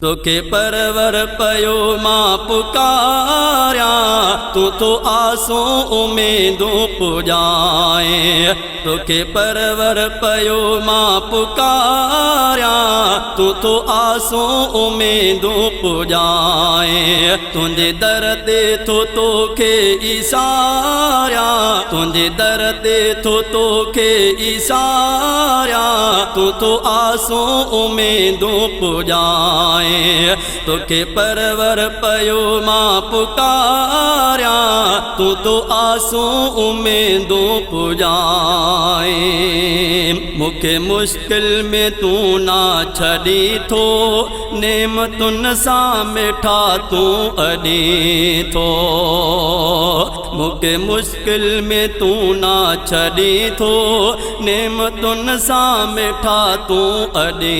तोखे परवर पयो मां पुकारिया, तू तो आसों उम्मीदों पुजाए। तोखे परवर पयो मां पुकारिया, तू तो आसों उम्मीदों पुजाए। तुंहिंजे दर ते थो तोखे इशारिया, तुंहिंजे दर ते थो तोखे इशारिया, तू तो आसों उम्मीदों पुजाए। तोखे परवर पयो मां पुकारिया, तू तो आसों उम्मीदों पुजाए। मूंखे मुश्किल में तू ना छॾी थो, नेमतुनि सां मिठा तू अॾी थो। मूंखे मुश्किल में तू ना छॾी थो, नेमतुनि सां मिठा तू अॾी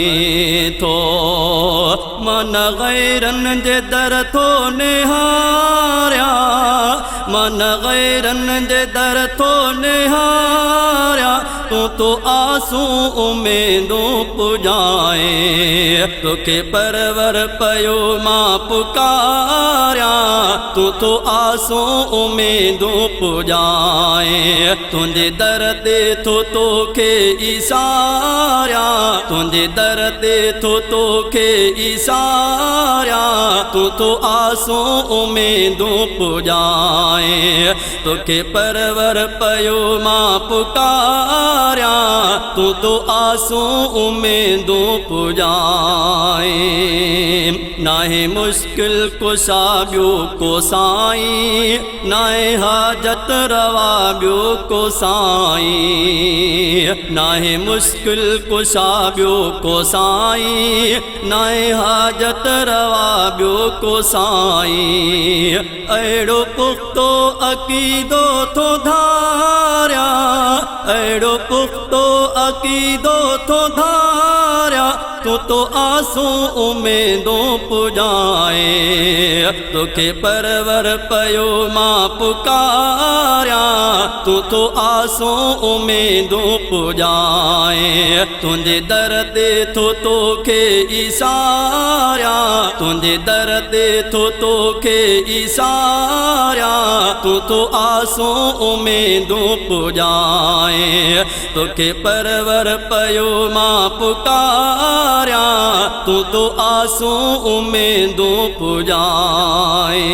थो। मन गैरनि जे दर थो निहारिया, मन गैरनि जे दर थो निहारिया, तू तो आसूं उम्मीदों पुजाए। तोखे परवर पयो मां पुकारिया, तू तो आसूं उम्मीदों पुजाए। तुंहिंजे दर ते थो तोखे इशारिया, तुंहिंजे दर ते थो तोखे इशारिया, तू तो आसूं उम्मीदों पुजाए। तोखे परवर पयो मां पुकारिया, तू तो आसूं उम्मीदों पुजाए। नाहे मुश्किल कुशा ॿियो को साईं, नाहे हाजत रवा ॿियो को साईं। नाहे मुश्किल कुशा ॿियो को साईं, नाहे हाजत रवा ॿियो को साईं। अहिड़ो पुख़्तो अक़ीदो थो धारिया, अहिड़ो पुख़्तो अक़ीदो थो धारिया, तू तो आसूं उम्मीदों पुजाए। तोखे परवर पयो मां पुकारिया, तू तो आसूं उम्मीदों पुजाए। तुंहिंजे दर ते थो तोखे इशारिया, तुंहिंजे दर ते थो तोखे इशारिया, तू तो आसूं उम्मीदों पुजाए। तोखे परवर पयो मां पुकारिया, तू तो आसूं उम्मीदों पुजाए।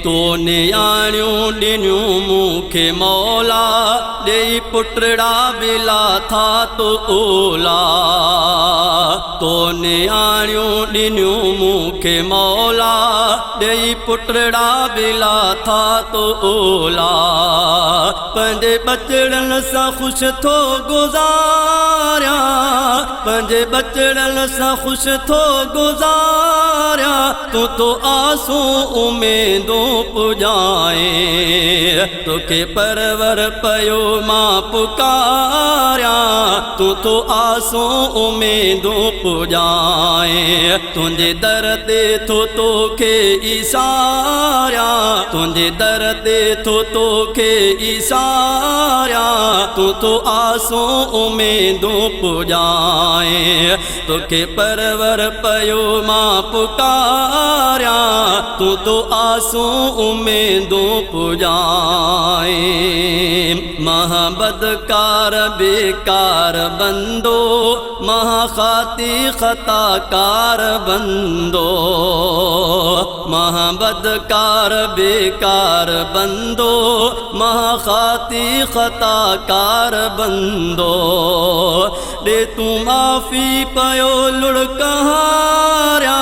तो नियाणियूं ॾिनियूं मूंखे मौला, ॾेई पुटड़ा बिला था तो ओला। तो नियाणियूं ॾिनियूं मूंखे मौला, ॾेई पुटड़ा बिला था तो ओला। पंहिंजे बचड़नि सां ख़ुशि थो गुज़ारिया, पंहिंजे बचड़नि सां ख़ुशि थो गुज़ारिया, तू तो आसूं उम्मीदों पुजाए। तोखे परवर पयो मां पुकारिया, तू तो आसूं उम्मीदों पुजाए। तुंहिंजे दर ते थो तोखे इशारिया, तुंहिंजे दर ते थो तोखे इशारिया, तू तो आसूं उम्मीदों पुजाए। तोखे परवर पयो मां पुकारिया, तू तो आसूं उम्मीदों पुजाए। महाबदकार बेकार बंदो, महाखाती खताकार बंदो। महाबदकार बेकार बंदो, महाखाती खताकार बंदो। दे तू माफ़ी पयो लुढ़कहारिया,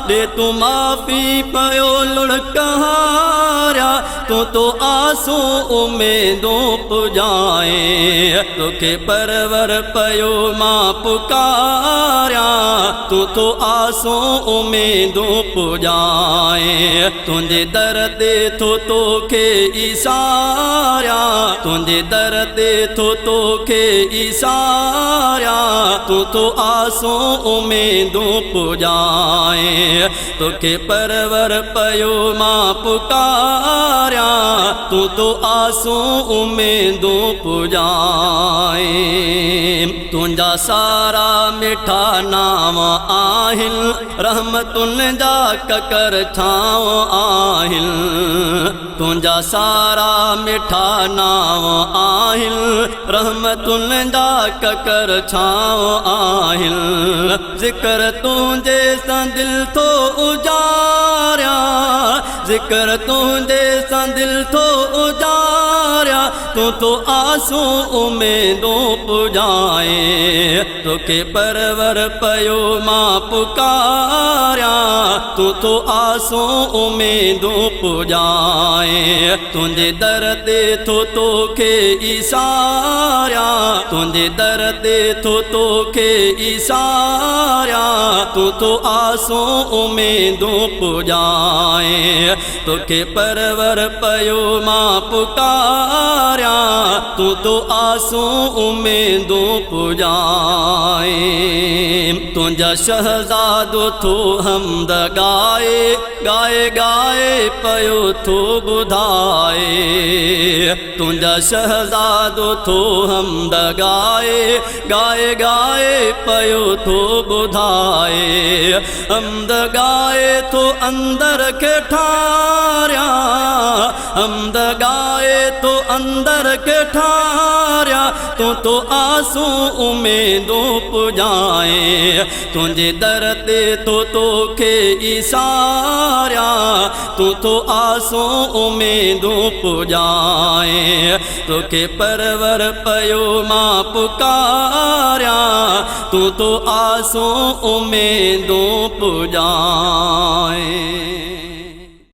दे तू माफ़ी पयो लुढ़कहारिया, तू तो आसूं उम्मीदों पुजाए। तोखे परवर पयो मां पुकारिया, तू तो आसूं उम्मीदों पुजाए। तुंहिंजे दर ते थो तोखे इशारिया, तुंहिंजे दर ते थो तोखे इशारिया, तू तो आसूं उम्मीदों पुजाए। तोखे परवर पयो मां पुकारिया, तू तो आसूं उम्मीदों पुजाए तुंजा सारा मिठा नाम आहिल रहमतुन जा ककर छाव आहिल तुंजा सारा मिठा नाम आहिल रहमतुन जा ककर छाव आहिल जिक्र तुंजे सा दिल तो उजारिया जिक्र तुंजे सा दिल तो उजारिया तू तो आसूं उम्मीदों पुजाए तोखे परवर पयो मां पुकारिया तू तो आसूं उम्मीदों पुजाए तुंजे दर ते थो तोखे इशारिया तुंजे दर ते थो तोखे इशारिया तू तो आसूं उम्मीदों पुजाए तोखे परवर पयो मां पुकारिया तू तो आसूं उम्मीदों पुजाए तुंजा शहजादो थो हमद गाए गाए गाए पयो थो बुधाए तुंजा शहजादो थो हमद गाए गाए गाए पयो थो बुधाए हमद गाए थो अंदर के ठारिया हमद गाए तो अंदर के ठारिया तू तो आसूं उम्मीदों पुजाए तुंजे दर ते तो तोखे इशारिया तू तो आसूं उम्मीदों पुजाए तोखे परवर पयो मां पुकारिया तू तो आसूं उम्मीदों पुजाए।